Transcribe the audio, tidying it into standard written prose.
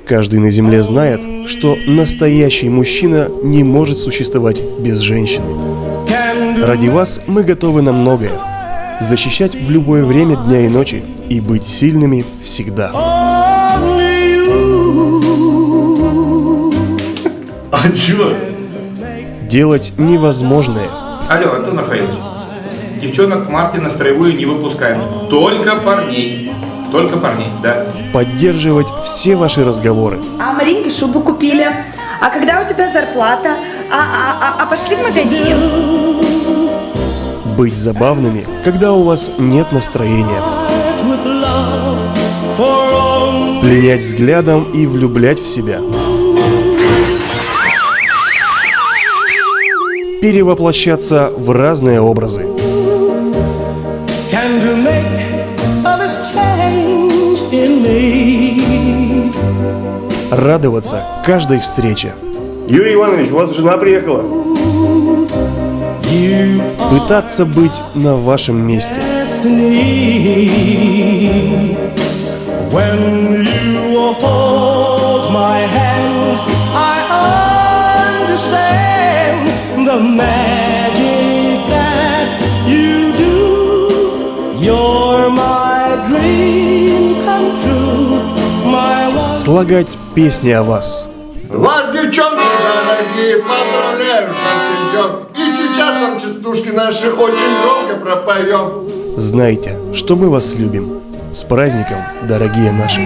Каждый на земле знает, что настоящий мужчина не может существовать без женщины. Ради вас мы готовы на многое. Защищать в любое время дня и ночи и быть сильными всегда. А чё? Делать невозможное. Алло, Антон Рафаэлович, девчонок в марте на строевую не выпускаем. Только парней. Только парней, да. Поддерживать все ваши разговоры. А Маринке шубу купили. А когда у тебя зарплата? А пошли в магазин. Быть забавными, когда у вас нет настроения. Пленять взглядом и влюблять в себя. Перевоплощаться в разные образы. Радоваться каждой встрече. Юрий Иванович, у вас жена приехала. Пытаться быть на вашем месте. Слагать песни о вас. Вас, девчонки дорогие, поздравляю с днем. И сейчас вам частушки наши очень громко пропоем. Знайте, что мы вас любим. С праздником, дорогие наши!